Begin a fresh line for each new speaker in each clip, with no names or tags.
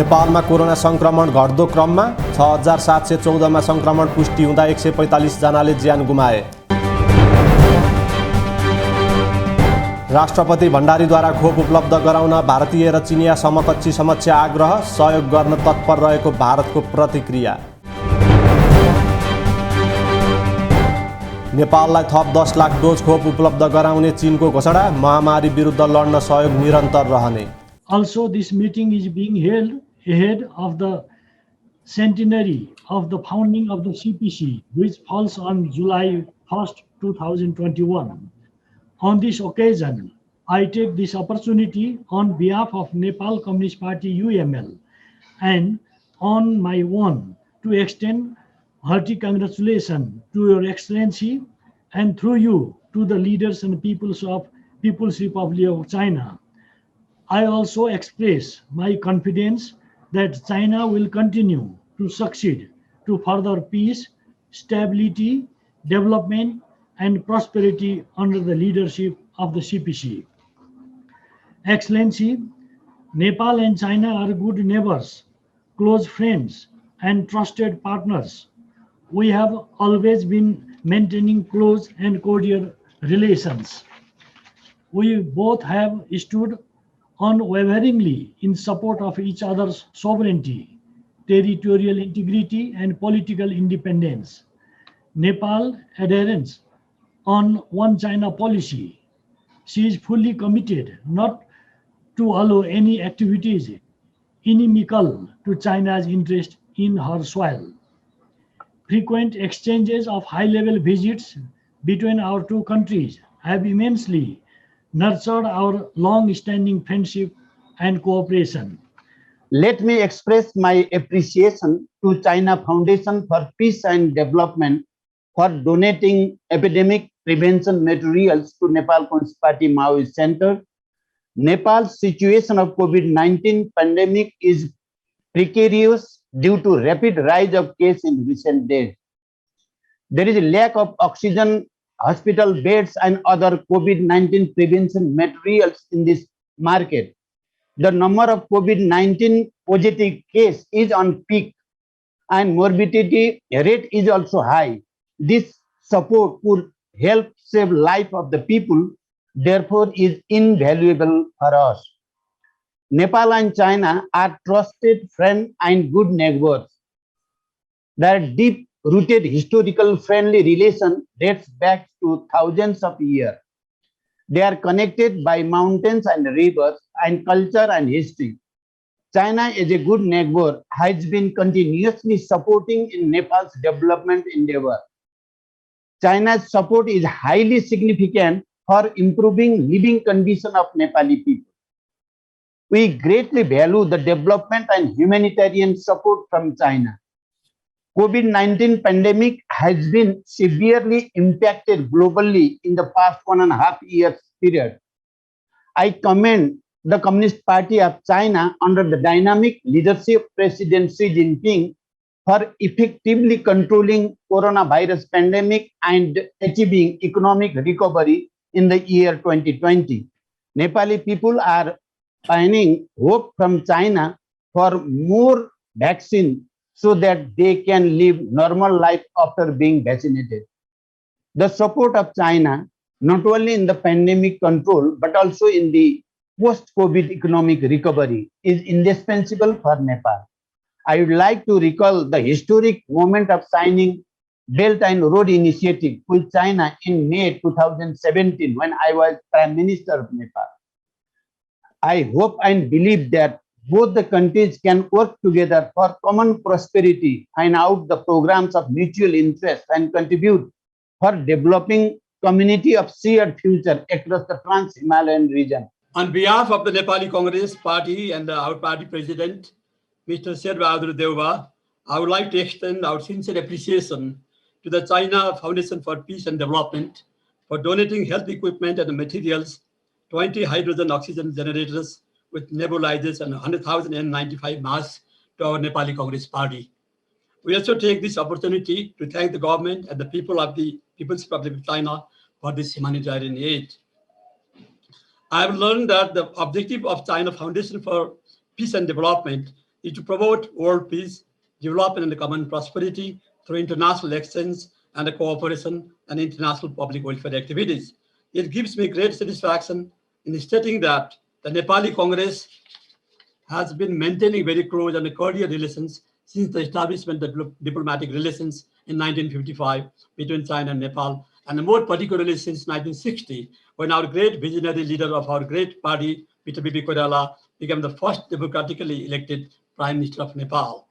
नेपालमा कोरोना संक्रमण घट्दो क्रममा 6714 मा संक्रमण पुष्टि हुँदा 145 जनाले ज्यान गुमाए। राष्ट्रपति भण्डारीद्वारा खोप उपलब्ध गराउन भारतीय र चिनिया समकक्षी समक्ष आग्रह, सहयोग गर्न तत्पर रहेको भारतको प्रतिक्रिया। नेपाललाई थप 10 लाख डोज खोप उपलब्ध गराउने चीनको घोषणा, महामारी विरुद्ध लड्न सहयोग निरन्तर रहने।
Also, this meeting is being held ahead of the centenary of the founding of the CPC, which falls on July 1st, 2021. On this occasion, I take this opportunity on behalf of Nepal Communist Party UML and on my own to extend hearty congratulations to Your Excellency and through you to the leaders and peoples of People's Republic of China. I also express my confidence that China will continue to succeed to further peace, stability, development, and prosperity under the leadership of the CPC. Excellency, Nepal and China are good neighbors, close friends, and trusted partners. We have always been maintaining close and cordial relations. We both have stood unwaveringly in support of each other's sovereignty, territorial integrity, and political independence. Nepal adherence on One China policy. She is fully committed not to allow any activities inimical to China's interest in her soil. Frequent exchanges of high-level visits between our two countries have immensely nurtured our long-standing friendship and cooperation.
Let me express my appreciation to China Foundation for Peace and Development for donating epidemic prevention materials to Nepal Communist Party Maoist Center. Nepal's situation of COVID-19 pandemic is precarious due to rapid rise of cases in recent days. There is a lack of oxygen, hospital beds, and other COVID-19 prevention materials in this market. The number of COVID-19 positive cases is on peak and morbidity rate is also high. This support would help save life of the people, therefore is invaluable for us. Nepal and China are trusted friends and good neighbors. Their deep-rooted historical friendly relation dates back to thousands of years. They are connected by mountains and rivers and culture and history. China as a good neighbor has been continuously supporting in Nepal's development endeavor. China's support is highly significant for improving living condition of Nepali people. We greatly value the development and humanitarian support from China. COVID-19 pandemic has been severely impacted globally in the past 1.5 years period. I commend the Communist Party of China under the dynamic leadership of President Xi Jinping for effectively controlling coronavirus pandemic and achieving economic recovery in the year 2020. Nepali people are finding hope from China for more vaccine so that they can live normal life after being vaccinated. The support of China, not only in the pandemic control, but also in the post-COVID economic recovery, is indispensable for Nepal. I would like to recall the historic moment of signing Belt and Road Initiative with China in May 2017 when I was Prime Minister of Nepal. I hope and believe that both the countries can work together for common prosperity and out the programs of mutual interest and contribute for developing community of shared future across the Trans-Himalayan region.
On behalf of the Nepali Congress Party and our party president, Mr. Sher Bahadur Deuba, I would like to extend our sincere appreciation to the China Foundation for Peace and Development for donating health equipment and materials, 20 hydrogen oxygen generators with nebulizers and 100,000 N95 masks to our Nepali Congress Party. We also take this opportunity to thank the government and the people of the People's Republic of China for this humanitarian aid. I have learned that the objective of China Foundation for Peace and Development is to promote world peace, development and common prosperity through international exchange and cooperation and international public welfare activities. It gives me great satisfaction in stating that the Nepali Congress has been maintaining very close and cordial relations since the establishment of diplomatic relations in 1955 between China and Nepal, and more particularly since 1960, when our great visionary leader of our great party, Mr. B.P. Koirala, became the first democratically elected Prime Minister of Nepal.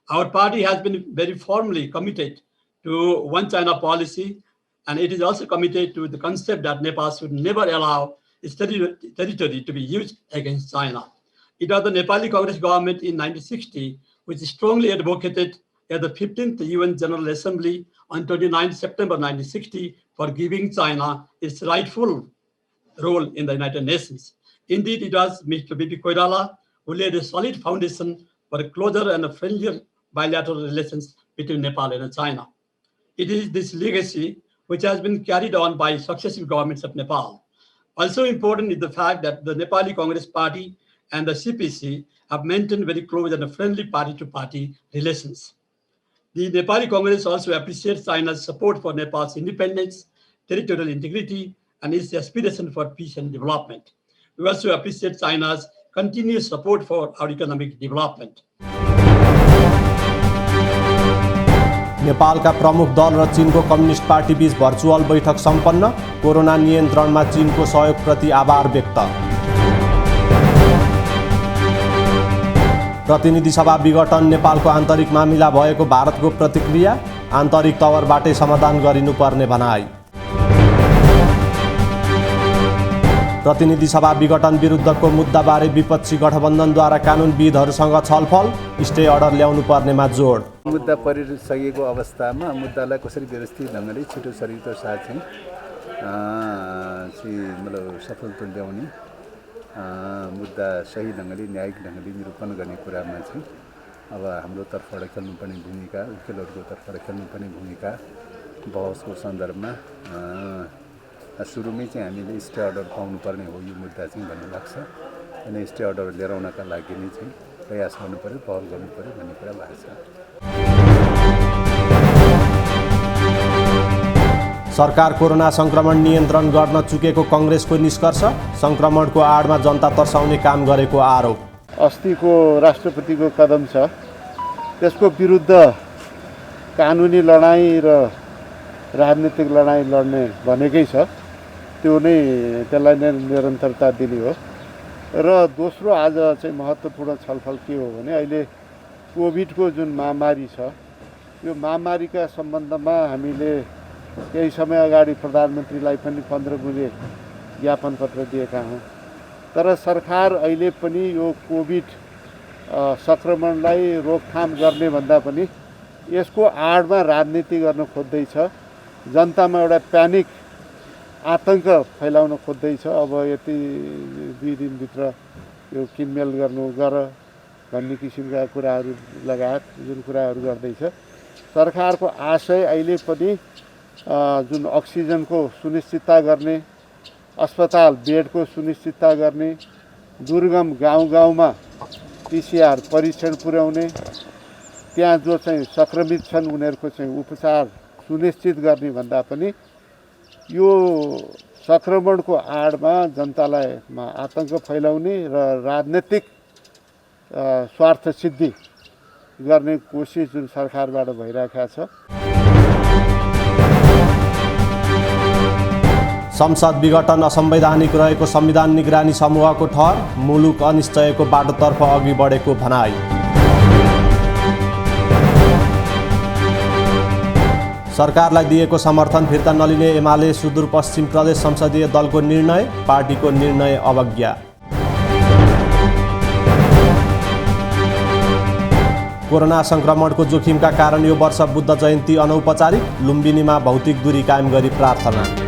Our party has been very firmly committed to one China policy, and it is also committed to the concept that Nepal should never allow its territory to be used against China. It was the Nepali Congress government in 1960 which strongly advocated at the 15th UN General Assembly on 29 September 1960 for giving China its rightful role in the United Nations. Indeed, it was Mr. B.P. Koirala who laid a solid foundation for a closer and a friendlier bilateral relations between Nepal and China. It is this legacy which has been carried on by successive governments of Nepal. Also important is the fact that the Nepali Congress Party and the CPC have maintained very close and friendly party-to-party relations. The Nepali Congress also appreciates China's support for Nepal's independence, territorial integrity, and its aspiration for peace and development. We also appreciate China's continuous support for our economic development.
नेपालका प्रमुख दल र चीनको communist party बीच virtual बैठक सम्पन्न, corona नियन्त्रणमा चीनको सहयोगप्रति आभार व्यक्त। प्रतिनिधि सभा विघटन नेपालको आन्तरिक मामिला भएको भारतको प्रतिक्रिया, आन्तरिक तवरबाटै समाधान गरिनुपर्ने भनाई। प्रतिनिधि सभा विघटन विरुद्धको मुद्दाबारे विपक्षी गठबन्धनद्वारा कानुनविदहरूसँग छलफल, स्टे अर्डर ल्याउनु पर्नेमा जोड।
मुद्दा परिसकेको अवस्थामा मुद्दालाई कसरी व्यवस्थित ढङ्गले छिटो सरितो साथ चाहिँ मतलब सफल तुल्याउने, मुद्दा सही ढङ्गले न्यायिक ढङ्गले निरूपण गर्ने कुरामा चाहिँ अब हाम्रो तर्फबाट खेल्नुपर्ने भूमिका, उकिलहरूको तर्फबाट खेल्नुपर्ने भूमिका बहसको सन्दर्भमा सुरुमै चाहिँ हामीले स्टे अर्डर पाउनुपर्ने हो यो मुद्दा चाहिँ भन्ने लाग्छ। अनि स्टे अर्डर लिएर आउनका लागि नै चाहिँ प्रयास गर्नु पर्यो, पहल गर्नु पर्यो भन्ने कुरा भएको छ।
सरकार कोरोना संक्रमण नियन्त्रण गर्न चुकेको कांग्रेसको निष्कर्ष, संक्रमणको आडमा जनता तर्साउने काम गरेको आरोप।
अस्तिको राष्ट्रपतिको कदम छ, त्यसको विरुद्ध कानुनी लडाईँ र राजनीतिक लडाईँ लड्ने भनेकै छ, त्यो नै त्यसलाई नै निरन्तरता दिने हो। र दोस्रो आज चाहिँ महत्त्वपूर्ण छलफल के हो भने अहिले कोभिडको जुन महामारी छ, यो महामारीका सम्बन्धमा हामीले केही समय अगाडि प्रधानमन्त्रीलाई पनि 15 बुँदे ज्ञापन पत्र दिएका हौँ। तर सरकार अहिले पनि यो कोभिड संक्रमणलाई रोकथाम गर्ने भन्दा पनि यसको आडमा राजनीति गर्न खोज्दैछ, जनतामा एउटा प्यानिक आतंक फैलाउन खोज्दैछ। अब यति 2 दिनभित्र यो किनमेल गर्नु गर भन्ने किसिमका कुराहरू लगायत जुन कुराहरू गर्दैछ, सरकारको आशय अहिले पनि जुन अक्सिजनको सुनिश्चितता गर्ने, अस्पताल बेडको सुनिश्चितता गर्ने, दुर्गम गाउँ-गाउँमा PCR परीक्षण पुर्याउने, त्यहाँ जो चाहिँ संक्रमित छन् उनीहरूको चाहिँ उपचार सुनिश्चित गर्ने भन्दा पनि यो संक्रमणको आडमा जनतालाई आतंक फैलाउने र राजनीतिक स्वार्थ सिद्धि गर्ने कोसिस जुन सरकारबाट भइरहेको छ।
संसद विघटन असंवैधानिक रहेको संविधान निगरानी समूहको ठहर, मुलुक अनिश्चयको बाटोतर्फ अघि बढेको भनाई। सरकारलाई दिएको समर्थन फिर्ता नलिने एमाले सुदूरपश्चिम प्रदेश संसदीय दलको निर्णय, पार्टीको निर्णय अवज्ञा। कोरोना संक्रमणको जोखिमका कारण यो वर्ष बुद्ध जयन्ती अनौपचारिक, लुम्बिनीमा भौतिक दूरी कायम गरी प्रार्थना।